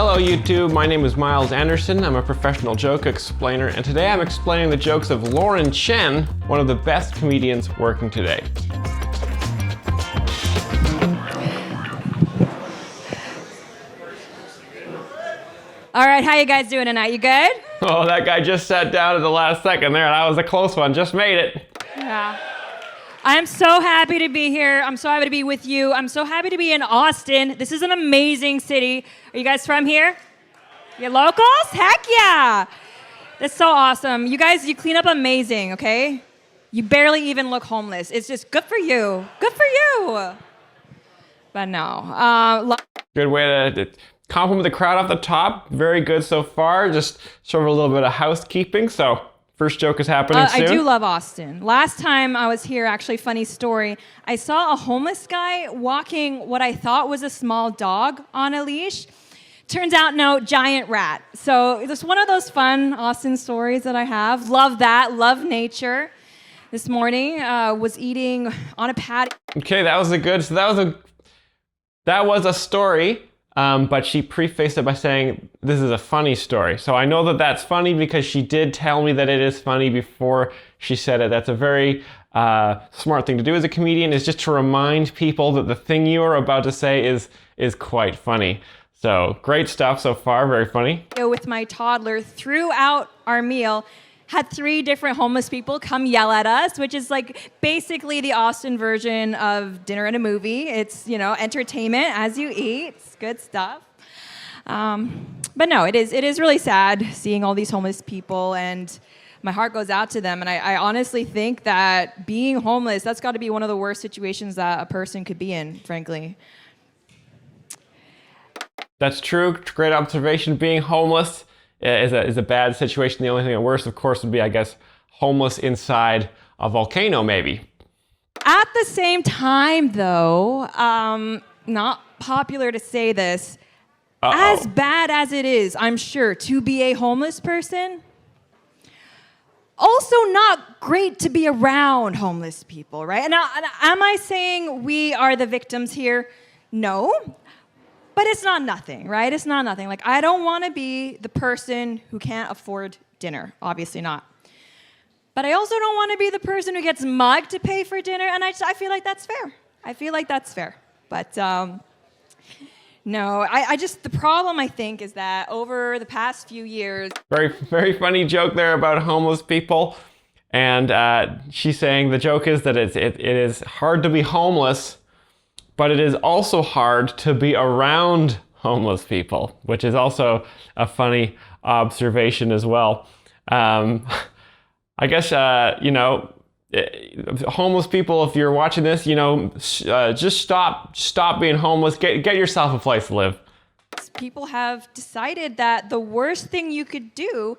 Hello YouTube, my name is Myles Anderson. I'm a professional joke explainer, and today I'm explaining the jokes of Lauren Chen, one of the best comedians working today. All right, how you guys doing tonight? You good? Oh, that guy just sat down at the last second there. That was a close one, just made it. Yeah. I'm so happy to be here. I'm so happy to be with you. I'm so happy to be in Austin. This is an amazing city. Are you guys from here? You locals? Heck yeah. That's so awesome. You guys, you clean up amazing, okay? You barely even look homeless. It's just good for you. Good for you. But no. Good way to compliment the crowd off the top. Very good so far. Just sort of a little bit of housekeeping. So first joke is happening soon. I do love Austin. Last time I was here, actually, funny story, I saw a homeless guy walking what I thought was a small dog on a leash. Turns out, no, giant rat. So it's one of those fun Austin stories that I have. Love that, love nature. This morning, was eating on a patio. Okay, that was a story. But she prefaced it by saying, this is a funny story. So I know that that's funny because she did tell me that it is funny before she said it. That's a very smart thing to do as a comedian, is just to remind people that the thing you are about to say is quite funny. So great stuff so far, very funny. With my toddler throughout our meal, had 3 different homeless people come yell at us, which is like basically the Austin version of dinner and a movie. It's, you know, entertainment as you eat. It's good stuff. But no, it is really sad seeing all these homeless people, and my heart goes out to them. And I honestly think that being homeless, that's got to be one of the worst situations that a person could be in, frankly. That's true. Great observation. Being homeless is a bad situation. The only thing worse, of course, would be, I guess, homeless inside a volcano, maybe. At the same time, though, not popular to say this, as bad as it is, I'm sure, to be a homeless person, also not great to be around homeless people, right? Now, am I saying we are the victims here? No. But it's not nothing, right? It's not nothing. Like, I don't want to be the person who can't afford dinner. Obviously not. But I also don't want to be the person who gets mugged to pay for dinner, and I feel like that's fair. I feel like that's fair. But no, I just, the problem, I think, is that over the past few years... Very, very funny joke there about homeless people. And she's saying the joke is that it is hard to be homeless, but it is also hard to be around homeless people, which is also a funny observation as well. I guess, you know, homeless people, if you're watching this, you know, just stop being homeless. Get yourself a place to live. People have decided that the worst thing you could do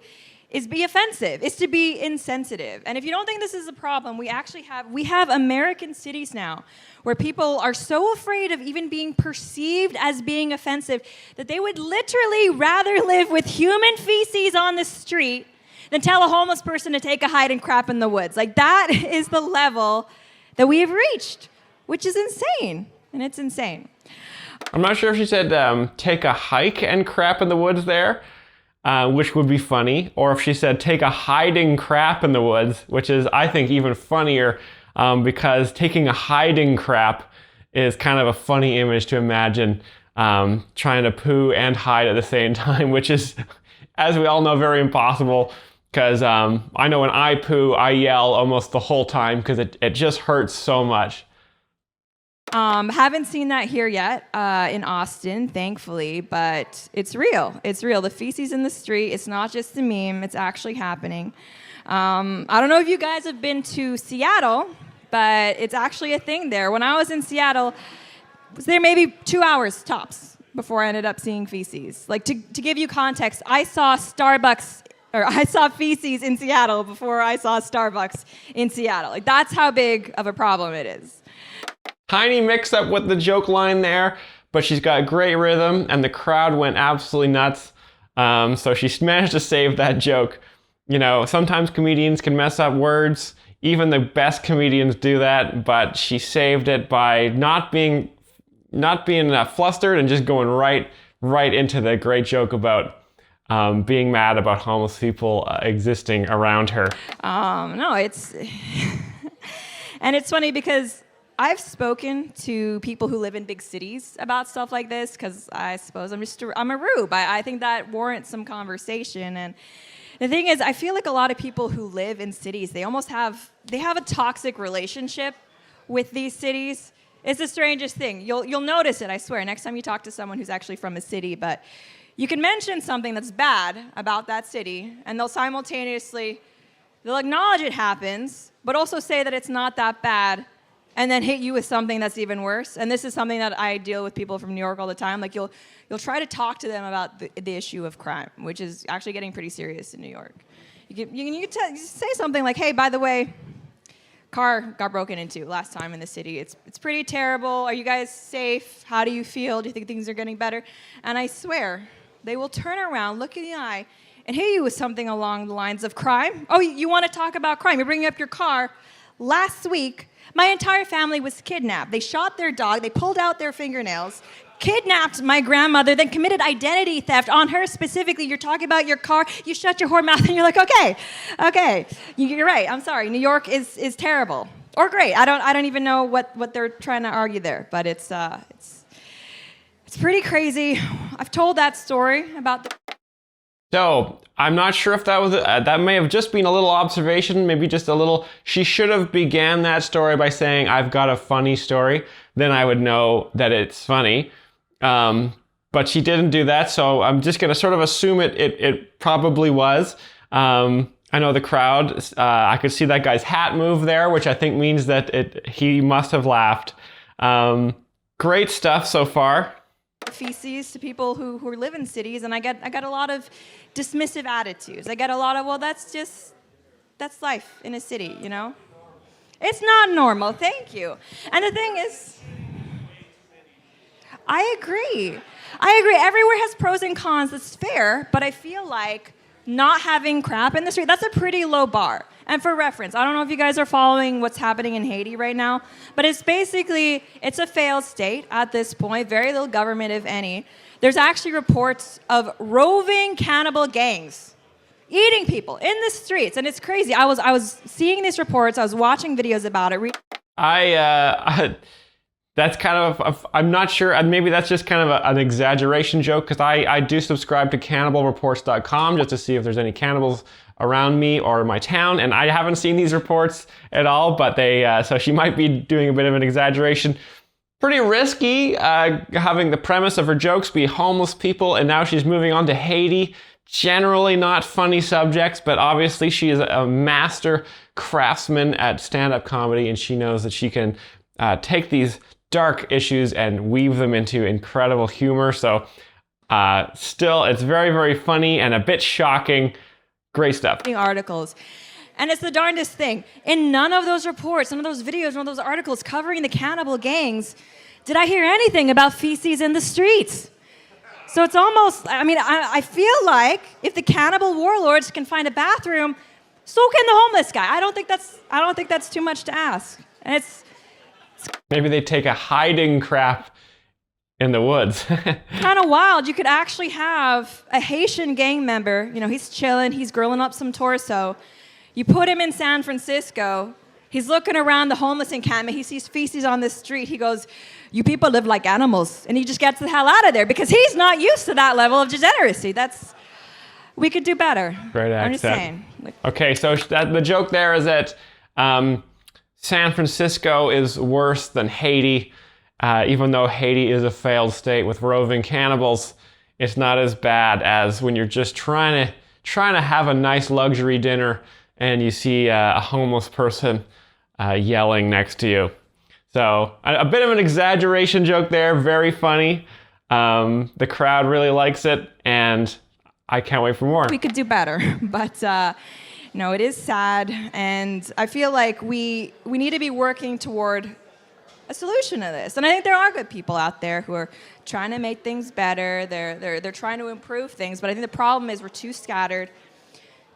is be offensive, is to be insensitive. And if you don't think this is a problem, we have American cities now where people are so afraid of even being perceived as being offensive that they would literally rather live with human feces on the street than tell a homeless person to take a hide and crap in the woods. Like, that is the level that we have reached, which is insane, and it's insane. I'm not sure if she said take a hike and crap in the woods there, which would be funny, or if she said take a hiding crap in the woods, which is, I think, even funnier, because taking a hiding crap is kind of a funny image to imagine, trying to poo and hide at the same time, which is, as we all know, very impossible, because I know when I poo, I yell almost the whole time because it just hurts so much. Haven't seen that here yet in Austin, thankfully, but it's real. It's real. The feces in the street, it's not just a meme. It's actually happening. I don't know if you guys have been to Seattle, but it's actually a thing there. When I was in Seattle, I was there maybe 2 hours tops before I ended up seeing feces. Like, to give you context, I saw feces in Seattle before I saw Starbucks in Seattle. Like, that's how big of a problem it is. Tiny mix-up with the joke line there, but she's got great rhythm, and the crowd went absolutely nuts. So she managed to save that joke. You know, sometimes comedians can mess up words. Even the best comedians do that, but she saved it by not being flustered and just going right right into the great joke about being mad about homeless people existing around her. No, it's and it's funny because I've spoken to people who live in big cities about stuff like this because I suppose I'm a rube. I think that warrants some conversation. And the thing is, I feel like a lot of people who live in cities, they have a toxic relationship with these cities. It's the strangest thing. You'll notice it, I swear, next time you talk to someone who's actually from a city. But you can mention something that's bad about that city, and they'll acknowledge it happens, but also say that it's not that bad, and then hit you with something that's even worse. And this is something that I deal with people from New York all the time. Like you'll try to talk to them about the issue of crime, which is actually getting pretty serious in New York. You can say something like, "Hey, by the way, car got broken into last time in the city. It's pretty terrible. Are you guys safe? How do you feel? Do you think things are getting better?" And I swear, they will turn around, look in the eye, and hit you with something along the lines of crime. Oh, you want to talk about crime? You're bringing up your car. Last week, my entire family was kidnapped. They shot their dog. They pulled out their fingernails, kidnapped my grandmother, then committed identity theft on her specifically. You're talking about your car. You shut your whore mouth, and you're like, okay, you're right. I'm sorry. New York is terrible or great. I don't even know what they're trying to argue there, but it's pretty crazy. I've told that story about the. So I'm not sure if that was that may have just been a little observation, maybe just a little. She should have began that story by saying, "I've got a funny story." Then I would know that it's funny. But she didn't do that, so I'm just going to sort of assume it probably was. I know the crowd. I could see that guy's hat move there, which I think means that he must have laughed. Great stuff so far. Feces to people who live in cities, and I get a lot of dismissive attitudes. I get a lot of, well, that's life in a city, you know? It's not normal, thank you. And the thing is, I agree. Everywhere has pros and cons, that's fair, but I feel like not having crap in the street, that's a pretty low bar. And for reference, I don't know if you guys are following what's happening in Haiti right now, but it's a failed state at this point, very little government, if any. There's actually reports of roving cannibal gangs eating people in the streets, and it's crazy. I was seeing these reports, I was watching videos about it. That's kind of, I'm not sure, and maybe that's just kind of an exaggeration joke, because I do subscribe to cannibalreports.com just to see if there's any cannibals around me or my town, and I haven't seen these reports at all, but so she might be doing a bit of an exaggeration. Pretty risky, having the premise of her jokes be homeless people, and now she's moving on to Haiti. Generally not funny subjects, but obviously she is a master craftsman at stand-up comedy, and she knows that she can take these dark issues and weave them into incredible humor. So still, it's very, very funny and a bit shocking. Great stuff. Articles. And it's the darndest thing. In none of those reports, none of those videos, none of those articles covering the cannibal gangs, did I hear anything about feces in the streets. So it's almost, I feel like if the cannibal warlords can find a bathroom, so can the homeless guy. I don't think that's too much to ask. And it's maybe they take a hiding crap in the woods. Kind of wild. You could actually have a Haitian gang member, he's chilling, he's grilling up some torso. You put him in San Francisco, he's looking around the homeless encampment, he sees feces on the street, he goes, "You people live like animals," and he just gets the hell out of there because he's not used to that level of degeneracy. We could do better. Great accent. I'm just saying. Okay, so the joke there is that San Francisco is worse than Haiti. Even though Haiti is a failed state with roving cannibals, it's not as bad as when you're just trying to have a nice luxury dinner and you see a homeless person yelling next to you. So a bit of an exaggeration joke there, very funny. The crowd really likes it, and I can't wait for more. We could do better, but no, it is sad, and I feel like we need to be working toward a solution to this. And I think there are good people out there who are trying to make things better. They're trying to improve things, but I think the problem is we're too scattered,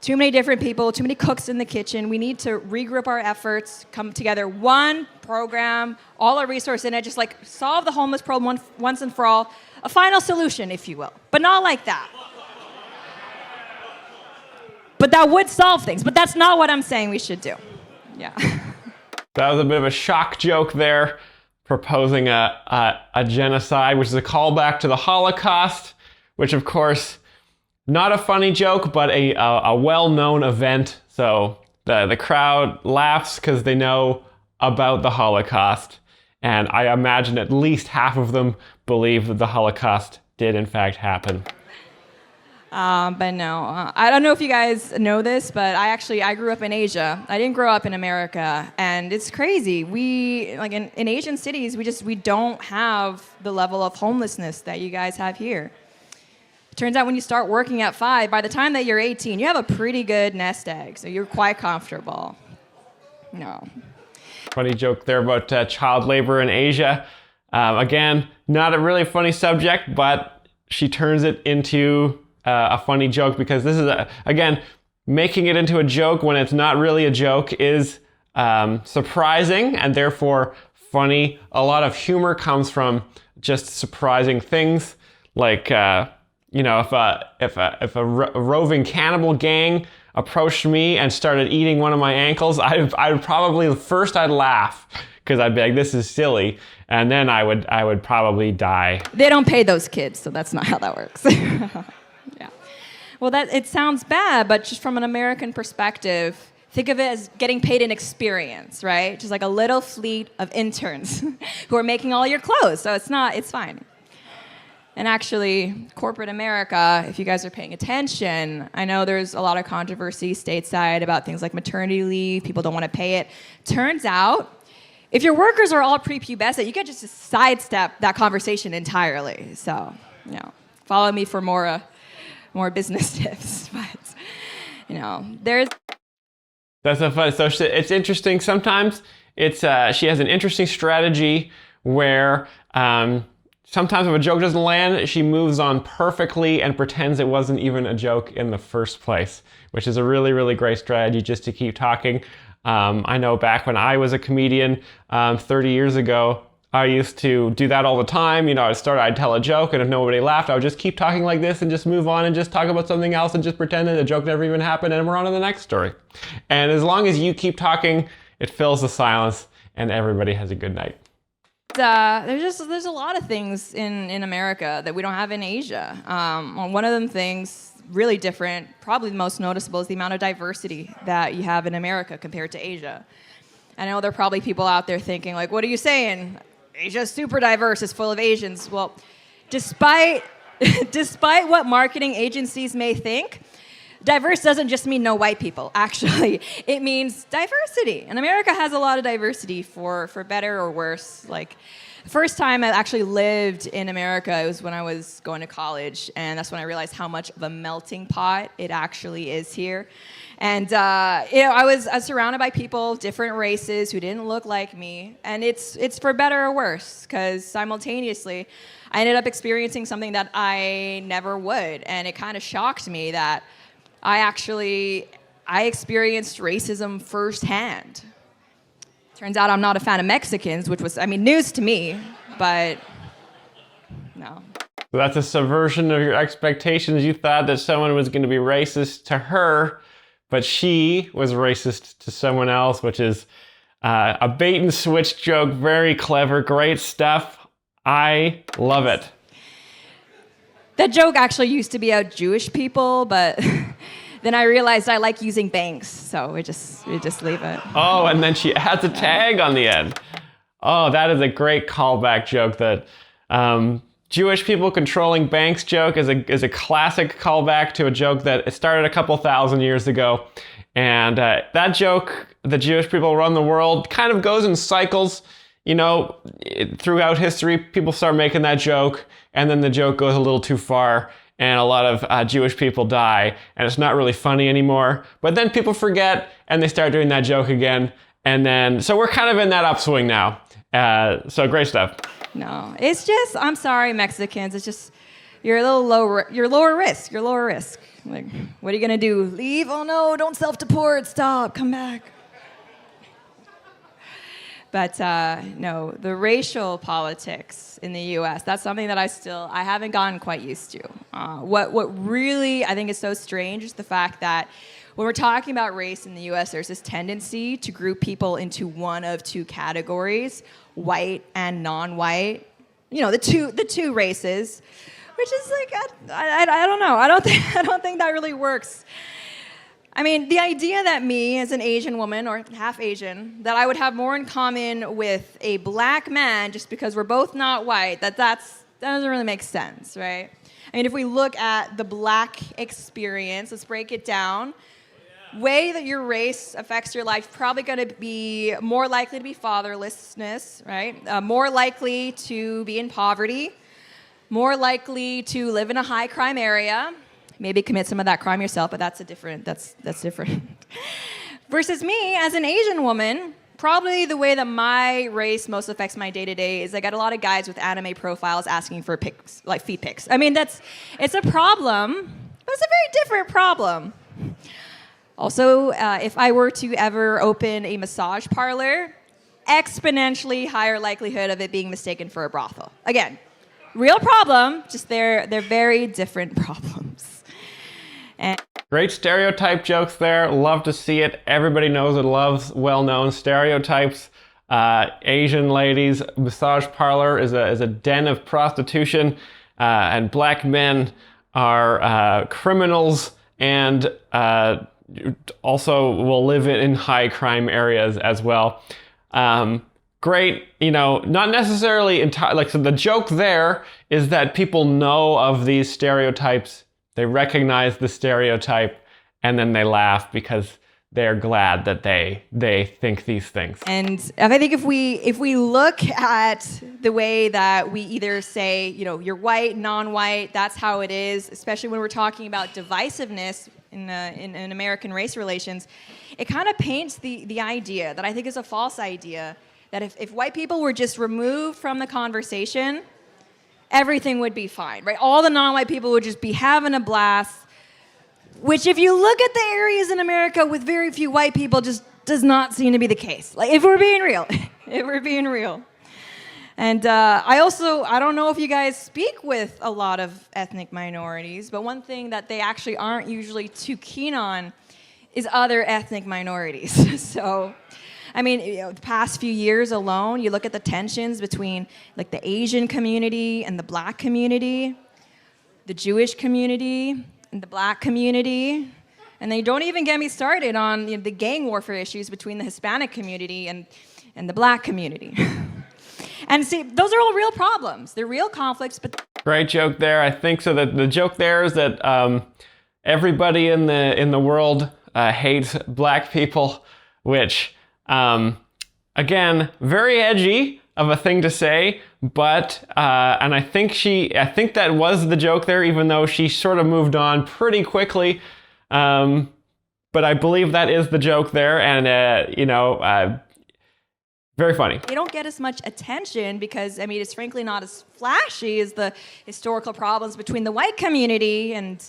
Too many different people, too many cooks in the kitchen. We need to regroup our efforts, come together, one program, all our resources in it, just like solve the homeless problem once and for all. A final solution, if you will, but not like that. But that would solve things, but that's not what I'm saying we should do. Yeah. That was a bit of a shock joke there, proposing a genocide, which is a callback to the Holocaust, which of course, not a funny joke, but a well-known event. So the crowd laughs because they know about the Holocaust. And I imagine at least half of them believe that the Holocaust did in fact happen. But no, I don't know if you guys know this, but I grew up in Asia. I didn't grow up in America, and it's crazy. We, like in Asian cities, we don't have the level of homelessness that you guys have here. Turns out when you start working at 5, by the time that you're 18, you have a pretty good nest egg, so you're quite comfortable. No. Funny joke there about child labor in Asia. Again, not a really funny subject, but she turns it into a funny joke because this is, again, making it into a joke when it's not really a joke is surprising and therefore funny. A lot of humor comes from just surprising things, like if a roving cannibal gang approached me and started eating one of my ankles, I'd probably first I'd laugh because I'd be like, this is silly, and then I would probably die. They don't pay those kids, so that's not how that works. Yeah. Well, it sounds bad, but just from an American perspective, think of it as getting paid in experience, right? Just like a little fleet of interns who are making all your clothes. So it's fine. And actually, corporate America, if you guys are paying attention, I know there's a lot of controversy stateside about things like maternity leave. People don't want to pay it. Turns out, if your workers are all prepubescent, you can just sidestep that conversation entirely. So, follow me for more business tips. But, there's... That's so funny. So it's interesting. Sometimes she has an interesting strategy where sometimes if a joke doesn't land, she moves on perfectly and pretends it wasn't even a joke in the first place, which is a really, really great strategy just to keep talking. I know back when I was a comedian 30 years ago, I used to do that all the time. I'd tell a joke, and if nobody laughed, I would just keep talking like this and just move on and just talk about something else and just pretend that the joke never even happened, and we're on to the next story. And as long as you keep talking, it fills the silence, and everybody has a good night. There's a lot of things in America that we don't have in Asia. One of them things really different, probably the most noticeable, is the amount of diversity that you have in America compared to Asia. I know there are probably people out there thinking, like, what are you saying? Asia's super diverse, it's full of Asians. Well, despite what marketing agencies may think, diverse doesn't just mean no white people. Actually, it means diversity. And America has a lot of diversity for better or worse. Like, the first time I actually lived in America, it was when I was going to college, and that's when I realized how much of a melting pot it actually is here. And I was surrounded by people, different races, who didn't look like me, and it's for better or worse, because simultaneously, I ended up experiencing something that I never would, and it kind of shocked me that I experienced racism firsthand. Turns out I'm not a fan of Mexicans, which was, news to me, but no. So that's a subversion of your expectations. You thought that someone was going to be racist to her, but she was racist to someone else, which is a bait and switch joke. Very clever, great stuff. I love it. That joke actually used to be about Jewish people, but then I realized I like using banks, so we just leave it. Oh, and then she adds a tag on the end. Oh, that is a great callback joke. That Jewish people controlling banks joke is a classic callback to a joke that started a couple thousand years ago. And that joke, the Jewish people run the world, kind of goes in cycles. Throughout history, people start making that joke, and then the joke goes a little too far, and a lot of Jewish people die, and it's not really funny anymore. But then people forget, and they start doing that joke again, and then, so we're kind of in that upswing now. So great stuff. No, it's just, I'm sorry, Mexicans. It's just, you're a little you're lower risk. You're lower risk. Like, what are you gonna do? Leave? Oh no, don't self-deport. Stop. Come back. But no, the racial politics in the U.S., that's something that I haven't gotten quite used to. What really I think is so strange is the fact that when we're talking about race in the U.S., there's this tendency to group people into one of two categories, white and non-white. You know, the two races, which is like, I don't know. I don't think that really works. I mean, the idea that me, as an Asian woman, or half Asian, that I would have more in common with a black man just because we're both not white, that doesn't really make sense, right? I mean, if we look at the black experience, let's break it down. Way that your race affects your life, probably going to be more likely to be fatherlessness, right? More likely to be in poverty, more likely to live in a high crime area. Maybe commit some of that crime yourself, but that's different. Versus me, as an Asian woman, probably the way that my race most affects my day-to-day is I got a lot of guys with anime profiles asking for pics, like feet pics. I mean, it's a problem, but it's a very different problem. Also, if I were to ever open a massage parlor, exponentially higher likelihood of it being mistaken for a brothel. Again, real problem, just they're very different problems. And Great stereotype jokes there. Love to see it. Everybody knows and loves well-known stereotypes. Asian ladies, massage parlor is a den of prostitution, and black men are criminals and also will live in high crime areas as well. Great, not necessarily entirely. So the joke there is that people know of these stereotypes. They recognize the stereotype, and then they laugh because they're glad that they think these things. And I think if we look at the way that we either say, you're white, non-white, that's how it is, especially when we're talking about divisiveness in American race relations, it kind of paints the idea that I think is a false idea that if white people were just removed from the conversation, everything would be fine, right? All the non-white people would just be having a blast, which if you look at the areas in America with very few white people, just does not seem to be the case. Like, if we're being real, And I don't know if you guys speak with a lot of ethnic minorities, but one thing that they actually aren't usually too keen on is other ethnic minorities. So, I mean, the past few years alone, you look at the tensions between like the Asian community and the black community, the Jewish community and the black community, and they don't even get me started on the gang warfare issues between the Hispanic community and the black community. And see, those are all real problems. They're real conflicts, but... Great joke there. I think so. That the joke there is that everybody in the world hates black people, which... again, very edgy of a thing to say, but and I think that was the joke there, even though she sort of moved on pretty quickly. But I believe that is the joke there, and very funny. They don't get as much attention because, I mean, it's frankly not as flashy as the historical problems between the white community and,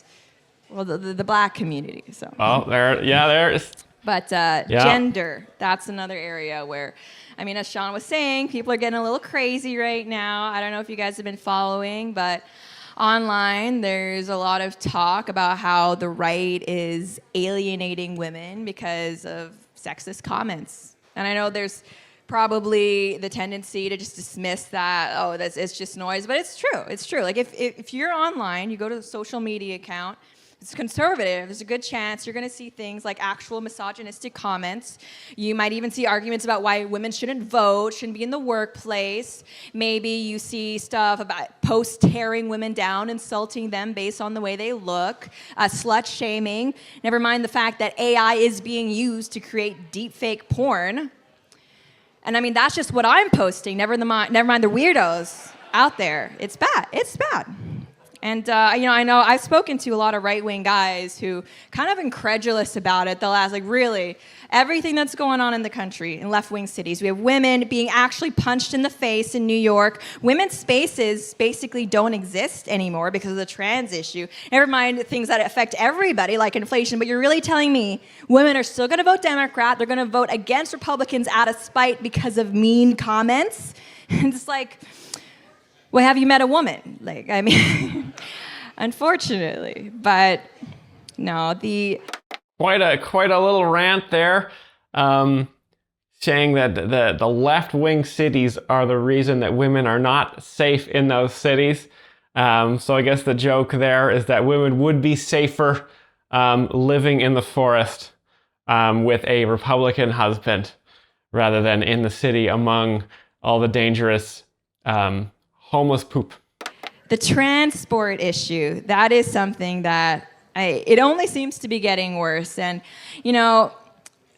well, the black community. So. Oh, there's. But gender, that's another area where, I mean, as Sean was saying, people are getting a little crazy right now. I don't know if you guys have been following, but online there's a lot of talk about how the right is alienating women because of sexist comments. And I know there's probably the tendency to just dismiss that, it's just noise, but it's true. Like if you're online, you go to the social media account, it's conservative, there's a good chance you're going to see things like actual misogynistic comments. You might even see arguments about why women shouldn't vote, shouldn't be in the workplace. Maybe you see stuff about posts tearing women down, insulting them based on the way they look, slut shaming. Never mind the fact that AI is being used to create deepfake porn. And I mean, that's just what I'm posting. Never mind the weirdos out there. It's bad. And, I know I've spoken to a lot of right-wing guys who kind of incredulous about it. They'll ask, like, really, everything that's going on in the country, in left-wing cities, we have women being actually punched in the face in New York. Women's spaces basically don't exist anymore because of the trans issue. Never mind things that affect everybody, like inflation. But you're really telling me women are still going to vote Democrat. They're going to vote against Republicans out of spite because of mean comments? And it's like, well, have you met a woman? Like, I mean, unfortunately, but no, quite a little rant there, saying that the left-wing cities are the reason that women are not safe in those cities. So I guess the joke there is that women would be safer living in the forest with a Republican husband rather than in the city among all the dangerous homeless poop. The transport issue, that is something that it only seems to be getting worse. And,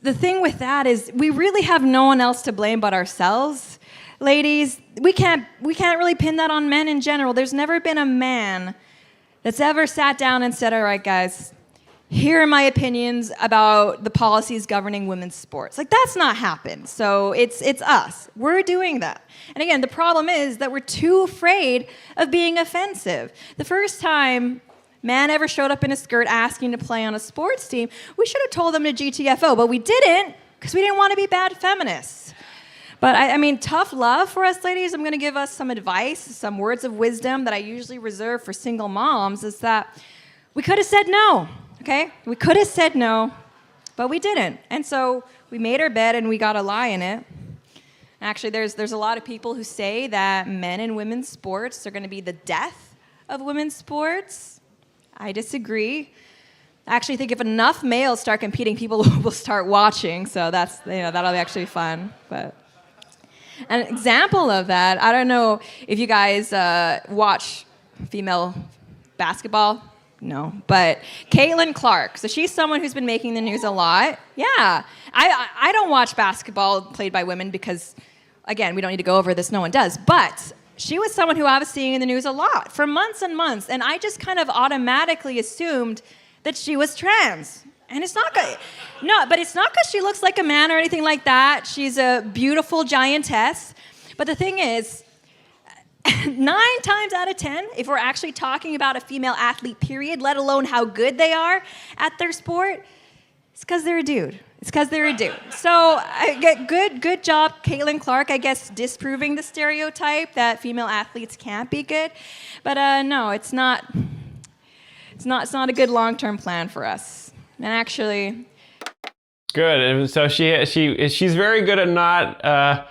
the thing with that is we really have no one else to blame but ourselves. Ladies, we can't really pin that on men in general. There's never been a man that's ever sat down and said, all right, guys, here are my opinions about the policies governing women's sports. Like, that's not happened. So it's us. We're doing that. And again, the problem is that we're too afraid of being offensive. The first time man ever showed up in a skirt asking to play on a sports team, we should have told them to GTFO, but we didn't because we didn't want to be bad feminists. But I mean, tough love for us ladies. I'm going to give us some advice, some words of wisdom that I usually reserve for single moms, is that we could have said no. Okay? We could have said no, but we didn't. And so we made our bed and we got a lie in it. Actually, there's a lot of people who say that men and women's sports are going to be the death of women's sports. I disagree. I actually think if enough males start competing, people will start watching. So that'll be actually fun. But an example of that, I don't know if you guys watch female basketball. No, but Caitlin Clark. So she's someone who's been making the news a lot. Yeah, I don't watch basketball played by women because, again, we don't need to go over this. No one does. But she was someone who I was seeing in the news a lot for months and months, and I just kind of automatically assumed that she was trans. And it's not good. No, but it's not because she looks like a man or anything like that. She's a beautiful giantess. But the thing is, 9 times out of 10, if we're actually talking about a female athlete, period, let alone how good they are at their sport, it's because they're a dude. It's because they're a dude. So I get good job, Caitlin Clark, I guess, disproving the stereotype that female athletes can't be good. But no, it's not a good long-term plan for us. And actually, good. And so she's very good at not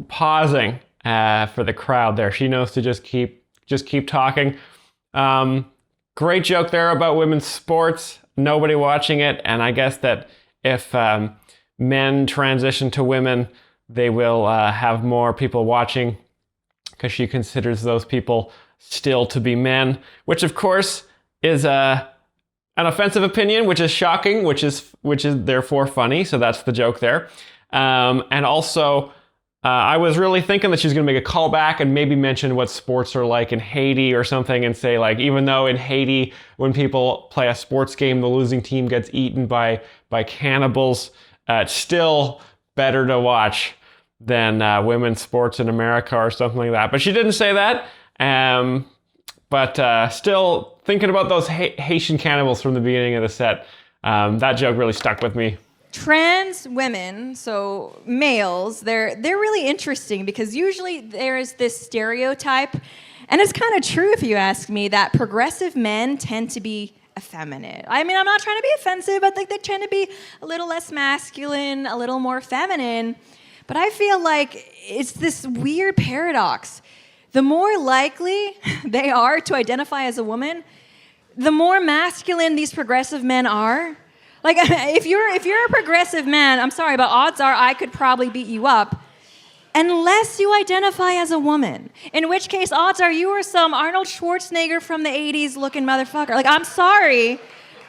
pausing for the crowd there. She knows to just keep talking. Great joke there about women's sports. Nobody watching it, and I guess that if men transition to women, they will have more people watching because she considers those people still to be men, which of course is an offensive opinion, which is shocking, which is therefore funny. So that's the joke there. And also, I was really thinking that she's going to make a callback and maybe mention what sports are like in Haiti or something and say, like, even though in Haiti, when people play a sports game, the losing team gets eaten by cannibals, it's still better to watch than women's sports in America or something like that. But she didn't say that. But still thinking about those Haitian cannibals from the beginning of the set, that joke really stuck with me. Trans women, so males, they're really interesting because usually there's this stereotype, and it's kind of true if you ask me, that progressive men tend to be effeminate. I mean, I'm not trying to be offensive, but like they tend to be a little less masculine, a little more feminine. But I feel like it's this weird paradox. The more likely they are to identify as a woman, the more masculine these progressive men are. Like, if you're a progressive man, I'm sorry, but odds are I could probably beat you up unless you identify as a woman. In which case, odds are you are some Arnold Schwarzenegger from the 80s looking motherfucker. Like, I'm sorry,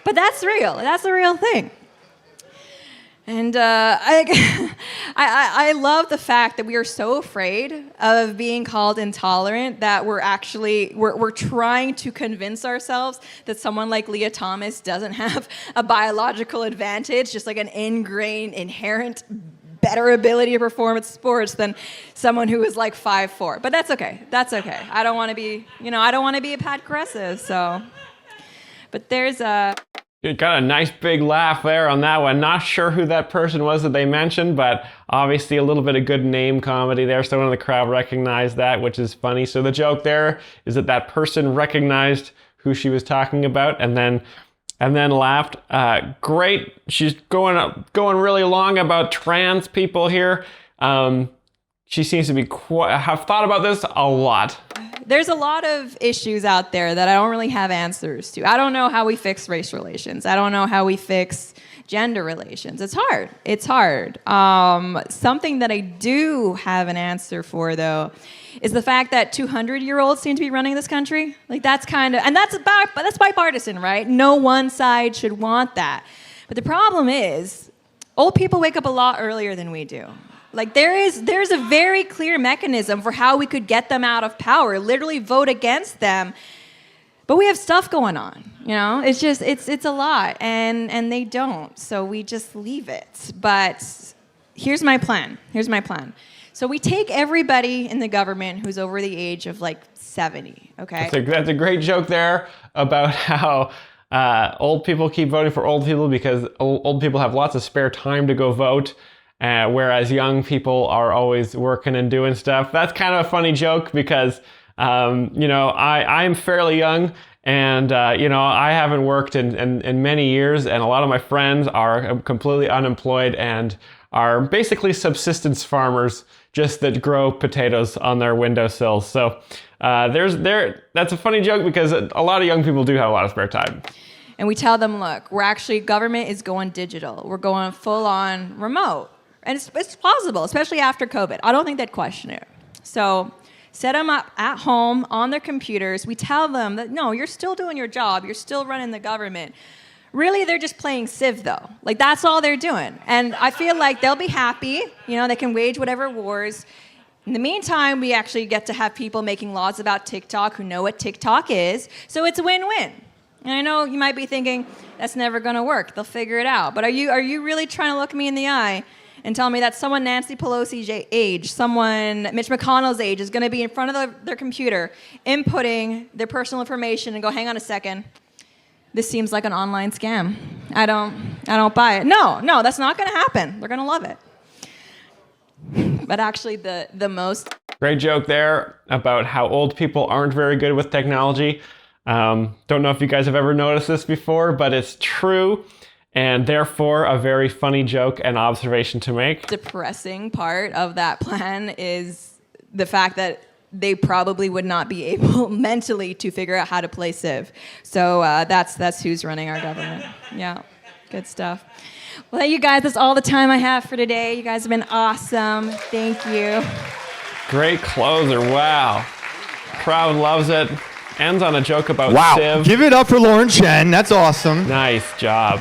but that's real. That's a real thing. And I love the fact that we are so afraid of being called intolerant that we're trying to convince ourselves that someone like Leah Thomas doesn't have a biological advantage, just like an ingrained, inherent better ability to perform at sports than someone who is like 5'4". But that's okay. That's okay. I don't want to be, I don't want to be a Pat aggressive. So, but there's a. You got a nice big laugh there on that one. Not sure who that person was that they mentioned, but obviously a little bit of good name comedy there. Someone in the crowd recognized that, which is funny. So the joke there is that that person recognized who she was talking about and then laughed. Great. She's going really long about trans people here. She seems to be have thought about this a lot. There's a lot of issues out there that I don't really have answers to. I don't know how we fix race relations. I don't know how we fix gender relations. It's hard. It's hard. Something that I do have an answer for, though, is the fact that 200-year-olds seem to be running this country. Like, that's kind of, and that's bipartisan, right? No one side should want that. But the problem is, old people wake up a lot earlier than we do. Like, there's a very clear mechanism for how we could get them out of power, literally vote against them. But we have stuff going on, It's just, it's a lot, and they don't, so we just leave it. But here's my plan. So we take everybody in the government who's over the age of, 70, okay? That's a great joke there about how old people keep voting for old people because old people have lots of spare time to go vote. Whereas young people are always working and doing stuff. That's kind of a funny joke because, I'm fairly young and, I haven't worked in many years and a lot of my friends are completely unemployed and are basically subsistence farmers just that grow potatoes on their windowsills. So that's a funny joke because a lot of young people do have a lot of spare time. And we tell them, look, government is going digital. We're going full on remote. And it's possible, especially after COVID. I don't think they'd question it. So set them up at home on their computers. We tell them that, no, you're still doing your job. You're still running the government. Really, they're just playing Civ, though. That's all they're doing. And I feel like they'll be happy. They can wage whatever wars. In the meantime, we actually get to have people making laws about TikTok who know what TikTok is. So it's a win-win. And I know you might be thinking, that's never going to work. They'll figure it out. But are you really trying to look me in the eye and tell me that someone Nancy Pelosi's age, someone Mitch McConnell's age is going to be in front of their computer inputting their personal information and go, hang on a second, this seems like an online scam. I don't buy it. No, that's not going to happen. They're going to love it. But actually the most... Great joke there about how old people aren't very good with technology. Don't know if you guys have ever noticed this before, but it's true. And therefore, a very funny joke and observation to make. Depressing part of that plan is the fact that they probably would not be able mentally to figure out how to play Civ. So that's who's running our government. Yeah, good stuff. Well, you guys, that's all the time I have for today. You guys have been awesome. Thank you. Great closer. Wow. Crowd loves it. Ends on a joke about Civ. Give it up for Lauren Chen. That's awesome. Nice job.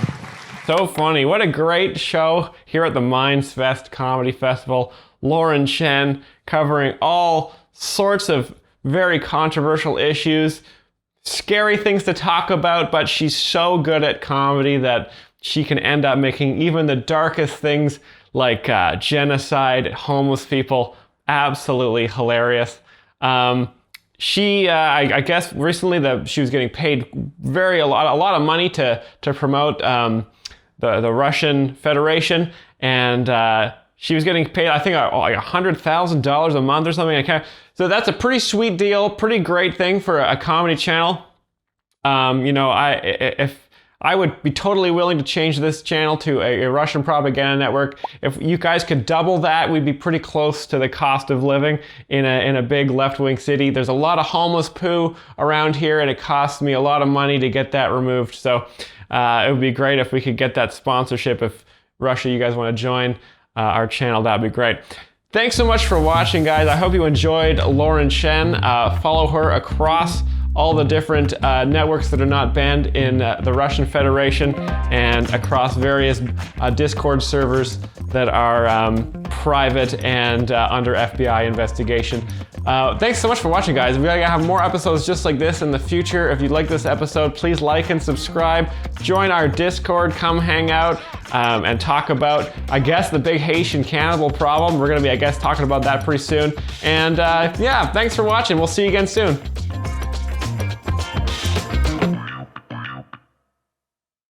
So funny. What a great show here at the Minds Fest Comedy Festival. Lauren Chen covering all sorts of very controversial issues, scary things to talk about, but she's so good at comedy that she can end up making even the darkest things like genocide, homeless people, absolutely hilarious. I guess recently she was getting paid a lot of money to promote the Russian Federation, and she was getting paid, I think, like $100,000 a month or something. So that's a pretty sweet deal, pretty great thing for a comedy channel. I would be totally willing to change this channel to a Russian propaganda network. If you guys could double that, we'd be pretty close to the cost of living in a big left-wing city. There's a lot of homeless poo around here, and it costs me a lot of money to get that removed. So it would be great if we could get that sponsorship. If Russia, you guys want to join our channel, that'd be great. Thanks so much for watching, guys. I hope you enjoyed Lauren Chen. Follow her across all the different networks that are not banned in the Russian Federation and across various Discord servers that are private and under FBI investigation. Thanks so much for watching, guys. We're gonna have more episodes just like this in the future. If you like this episode, please like and subscribe. Join our Discord, come hang out and talk about, I guess, the big Haitian cannibal problem. We're gonna be, I guess, talking about that pretty soon. And yeah, thanks for watching. We'll see you again soon.